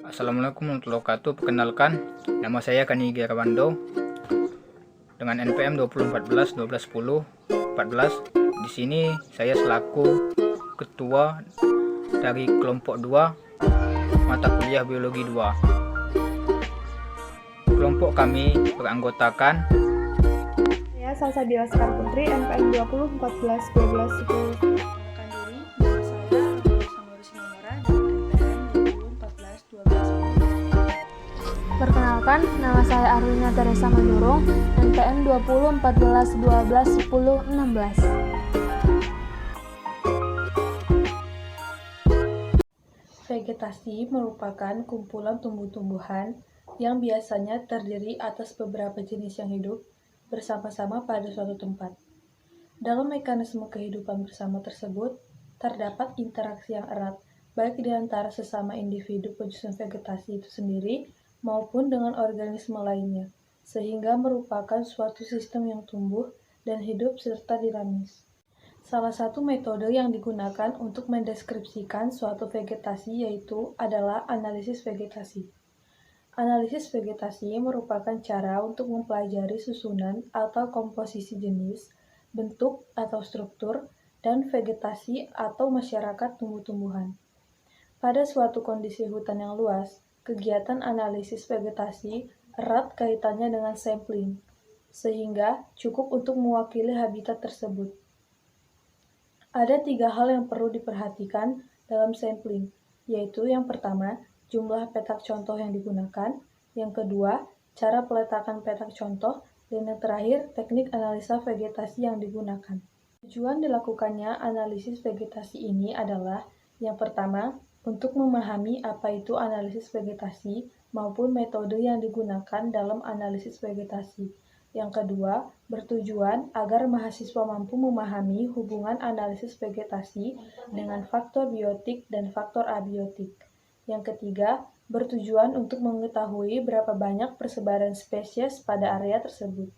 Assalamualaikum warahmatullahi wabarakatuh. Perkenalkan, nama saya Kani Girawando dengan NPM 2014 1210 14. Di sini saya selaku ketua dari kelompok 2 mata kuliah biologi 2. Kelompok kami beranggotakan Saya Salsabila Sekar Putri, NPM 20 14 12 10. Perkenalkan, nama saya Arlina Teresa Manurung, NPM 20 14 12 10 16. Vegetasi merupakan kumpulan tumbuh-tumbuhan yang biasanya terdiri atas beberapa jenis yang hidup bersama-sama pada suatu tempat. Dalam mekanisme kehidupan bersama tersebut, terdapat interaksi yang erat baik di antara sesama individu penyusun vegetasi itu sendiri maupun dengan organisme lainnya, sehingga merupakan suatu sistem yang tumbuh dan hidup serta dinamis. Salah satu metode yang digunakan untuk mendeskripsikan suatu vegetasi yaitu adalah analisis vegetasi. Analisis vegetasi merupakan cara untuk mempelajari susunan atau komposisi jenis, bentuk atau struktur, dan vegetasi atau masyarakat tumbuh-tumbuhan. Pada suatu kondisi hutan yang luas, kegiatan analisis vegetasi erat kaitannya dengan sampling, sehingga cukup untuk mewakili habitat tersebut. Ada 3 hal yang perlu diperhatikan dalam sampling, yaitu yang pertama, jumlah petak contoh yang digunakan, yang kedua, cara peletakan petak contoh, dan yang terakhir, teknik analisa vegetasi yang digunakan. Tujuan dilakukannya analisis vegetasi ini adalah, yang pertama, untuk memahami apa itu analisis vegetasi maupun metode yang digunakan dalam analisis vegetasi. Yang kedua, bertujuan agar mahasiswa mampu memahami hubungan analisis vegetasi dengan faktor biotik dan faktor abiotik. Yang ketiga, bertujuan untuk mengetahui berapa banyak persebaran spesies pada area tersebut.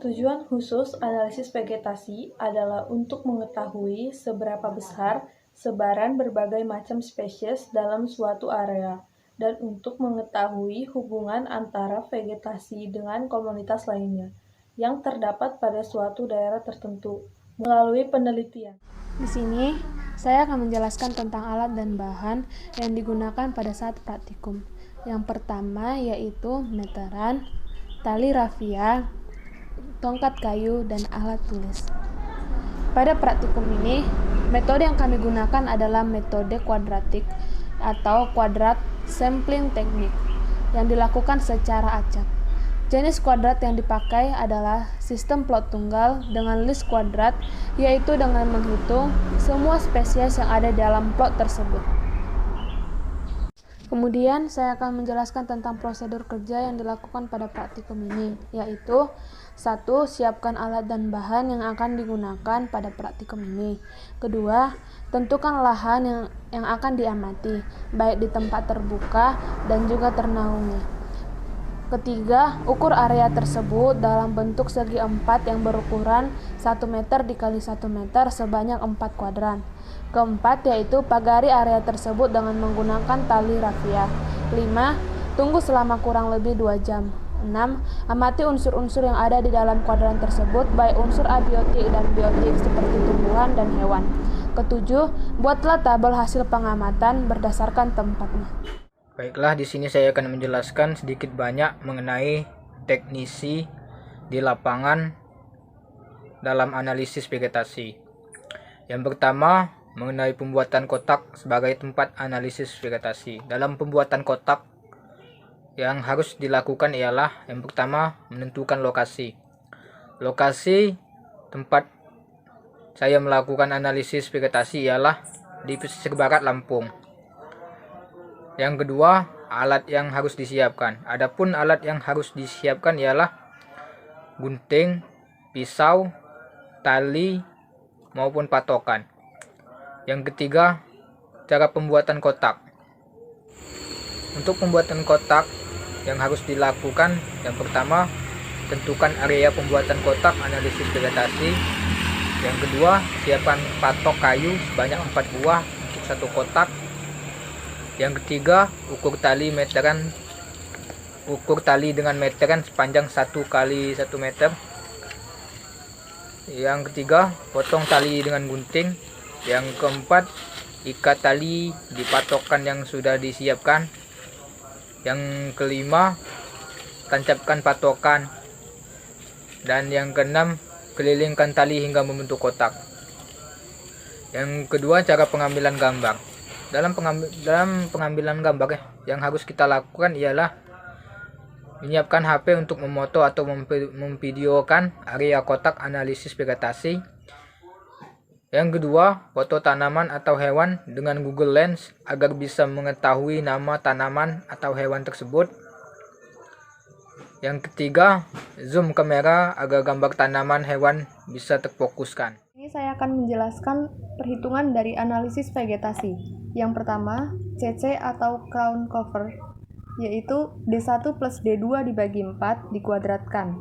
Tujuan khusus analisis vegetasi adalah untuk mengetahui seberapa besar sebaran berbagai macam spesies dalam suatu area, dan untuk mengetahui hubungan antara vegetasi dengan komunitas lainnya yang terdapat pada suatu daerah tertentu melalui penelitian. Di sini, saya akan menjelaskan tentang alat dan bahan yang digunakan pada saat praktikum. Yang pertama yaitu meteran, tali rafia, tongkat kayu, dan alat tulis. Pada praktikum ini, metode yang kami gunakan adalah metode kuadratik atau kuadrat sampling teknik yang dilakukan secara acak. Jenis kuadrat yang dipakai adalah sistem plot tunggal dengan list kuadrat, yaitu dengan menghitung semua spesies yang ada dalam plot tersebut. Kemudian saya akan menjelaskan tentang prosedur kerja yang dilakukan pada praktikum ini, yaitu 1. Siapkan alat dan bahan yang akan digunakan pada praktikum ini. Kedua, tentukan lahan yang akan diamati, baik di tempat terbuka dan juga ternaungi. Ketiga, ukur area tersebut dalam bentuk segi 4 yang berukuran 1 meter dikali 1 meter sebanyak 4 kuadran. Keempat, yaitu pagari area tersebut dengan menggunakan tali rafia. 5. Tunggu selama kurang lebih 2 jam. 6. Amati unsur-unsur yang ada di dalam kuadran tersebut, baik unsur abiotik dan biotik seperti tumbuhan dan hewan. Ketujuh, buatlah tabel hasil pengamatan berdasarkan tempatnya. Baiklah, di sini saya akan menjelaskan sedikit banyak mengenai teknisi di lapangan dalam analisis vegetasi. Yang pertama, mengenai pembuatan kotak sebagai tempat analisis vegetasi. Dalam pembuatan kotak, yang harus dilakukan ialah yang pertama, menentukan lokasi. Lokasi tempat saya melakukan analisis vegetasi ialah di pesisir barat Lampung. Yang kedua, alat yang harus disiapkan. Adapun alat yang harus disiapkan ialah gunting, pisau, tali, maupun patokan. Yang ketiga, cara pembuatan kotak. Untuk pembuatan kotak yang harus dilakukan, yang pertama, tentukan area pembuatan kotak analisis vegetasi. Yang kedua, siapkan patok kayu sebanyak 4 buah untuk satu kotak. Yang ketiga, ukur tali dengan meteran sepanjang 1 kali 1 meter. Yang ketiga, potong tali dengan gunting. Yang keempat, ikat tali di patokan yang sudah disiapkan. Yang kelima, tancapkan patokan. Dan yang keenam, kelilingkan tali hingga membentuk kotak. Yang kedua, cara pengambilan gambar. Dalam pengambilan gambar yang harus kita lakukan ialah menyiapkan HP untuk memoto atau memvideokan area kotak analisis vegetasi. Yang kedua, foto tanaman atau hewan dengan Google Lens agar bisa mengetahui nama tanaman atau hewan tersebut. Yang ketiga, zoom kamera agar gambar tanaman hewan bisa terfokuskan. Ini saya akan menjelaskan perhitungan dari analisis vegetasi. Yang pertama, CC atau crown cover, yaitu D1 plus D2 dibagi 4 dikuadratkan.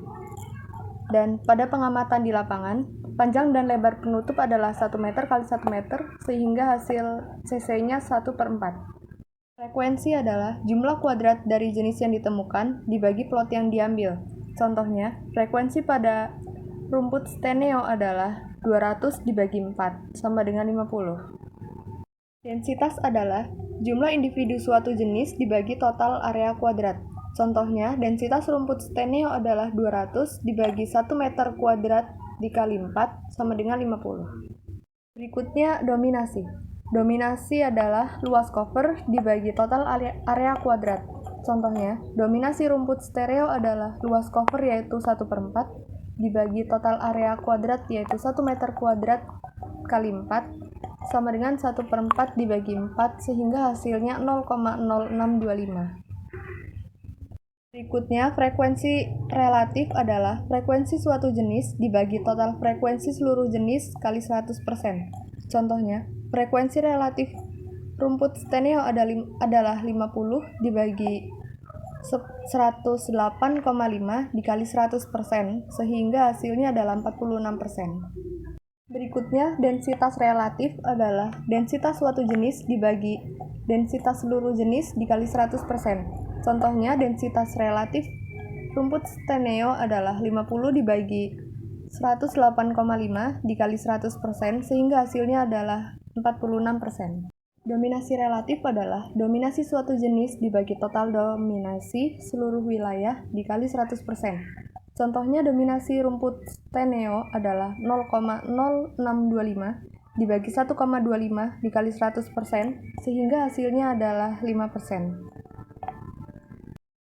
Dan pada pengamatan di lapangan, panjang dan lebar penutup adalah 1 meter kali 1 meter, sehingga hasil CC-nya 1/4. Frekuensi adalah jumlah kuadrat dari jenis yang ditemukan dibagi plot yang diambil. Contohnya, frekuensi pada rumput steneo adalah 200 dibagi 4, sama dengan 50. Densitas adalah jumlah individu suatu jenis dibagi total area kuadrat. Contohnya, densitas rumput steneo adalah 200 dibagi 1 meter kuadrat dikali 4, sama dengan 50. Berikutnya, dominasi. Dominasi adalah luas cover dibagi total area kuadrat. Contohnya, dominasi rumput stereo adalah luas cover yaitu 1/4 dibagi total area kuadrat yaitu 1 meter kuadrat kali 4 sama dengan 1/4 dibagi 4 sehingga hasilnya 0,0625. Berikutnya, frekuensi relatif adalah frekuensi suatu jenis dibagi total frekuensi seluruh jenis kali 100%. Contohnya, frekuensi relatif rumput steneo adalah 50 dibagi 108,5 dikali 100%, sehingga hasilnya adalah 46%. Berikutnya, densitas relatif adalah densitas suatu jenis dibagi densitas seluruh jenis dikali 100%. Contohnya, densitas relatif rumput steneo adalah 50 dibagi 108,5 dikali 100%, sehingga hasilnya adalah 46%. Dominasi relatif adalah dominasi suatu jenis dibagi total dominasi seluruh wilayah dikali 100%. Contohnya, dominasi rumput steneo adalah 0,0625 dibagi 1,25 dikali 100%, sehingga hasilnya adalah 5%.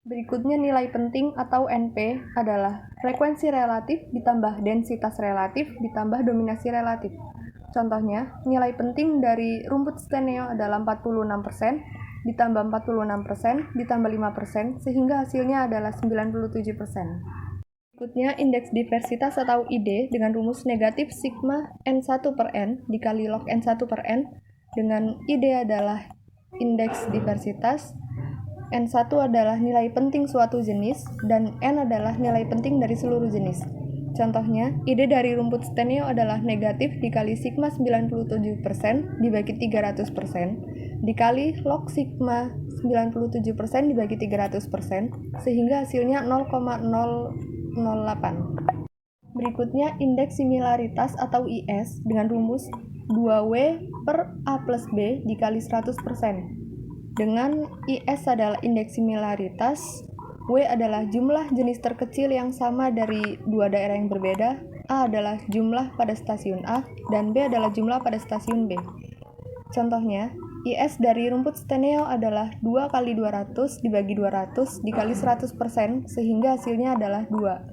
Berikutnya, nilai penting atau NP adalah frekuensi relatif ditambah densitas relatif ditambah dominasi relatif. Contohnya, nilai penting dari rumput steneo adalah 46%, ditambah 46%, ditambah 5%, sehingga hasilnya adalah 97%. Berikutnya, indeks diversitas atau ID dengan rumus negatif sigma N1 per N dikali log N1 per N, dengan ID adalah indeks diversitas, N1 adalah nilai penting suatu jenis, dan N adalah nilai penting dari seluruh jenis. Contohnya, ID dari rumput steneo adalah negatif dikali sigma 97% dibagi 300% dikali log sigma 97% dibagi 300%, sehingga hasilnya 0,008. Berikutnya, indeks similaritas atau IS dengan rumus 2W per A plus B dikali 100%. Dengan IS adalah indeks similaritas, W adalah jumlah jenis terkecil yang sama dari dua daerah yang berbeda, A adalah jumlah pada stasiun A, dan B adalah jumlah pada stasiun B. Contohnya, IS dari rumput steneo adalah 2 kali 200 dibagi 200 dikali 100%, sehingga hasilnya adalah 2.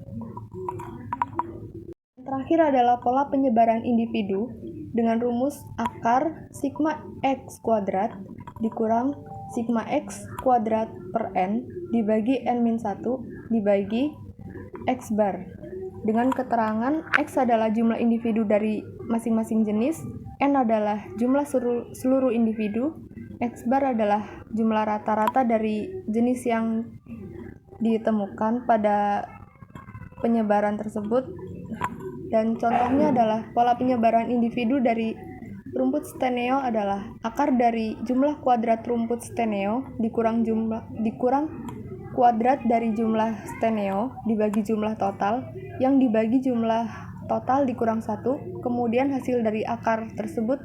Terakhir adalah pola penyebaran individu dengan rumus akar sigma X kuadrat dikurang sigma X kuadrat per N dibagi N-1 dibagi X bar. Dengan keterangan X adalah jumlah individu dari masing-masing jenis, N adalah jumlah seluruh individu, X bar adalah jumlah rata-rata dari jenis yang ditemukan pada penyebaran tersebut, dan contohnya adalah pola penyebaran individu dari Rumput steneo adalah akar dari jumlah kuadrat rumput steneo dikurang kuadrat dari jumlah steneo dibagi jumlah total, yang dibagi jumlah total dikurang 1, kemudian hasil dari akar tersebut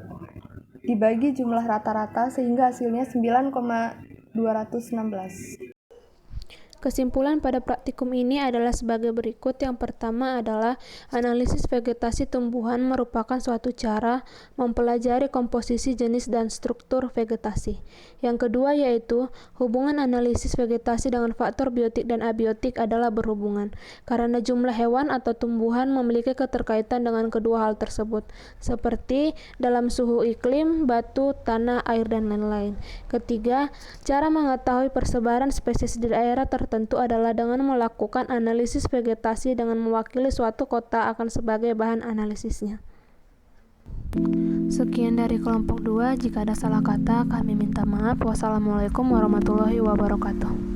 dibagi jumlah rata-rata sehingga hasilnya 9,216. Kesimpulan pada praktikum ini adalah sebagai berikut. Yang pertama adalah analisis vegetasi tumbuhan merupakan suatu cara mempelajari komposisi jenis dan struktur vegetasi. Yang kedua yaitu hubungan analisis vegetasi dengan faktor biotik dan abiotik adalah berhubungan, karena jumlah hewan atau tumbuhan memiliki keterkaitan dengan kedua hal tersebut, seperti dalam suhu iklim, batu, tanah, air, dan lain-lain. Ketiga, cara mengetahui persebaran spesies di daerah tertentu adalah dengan melakukan analisis vegetasi dengan mewakili suatu kota akan sebagai bahan analisisnya. Sekian dari kelompok 2. Jika ada salah kata, kami minta maaf. Wassalamualaikum warahmatullahi wabarakatuh.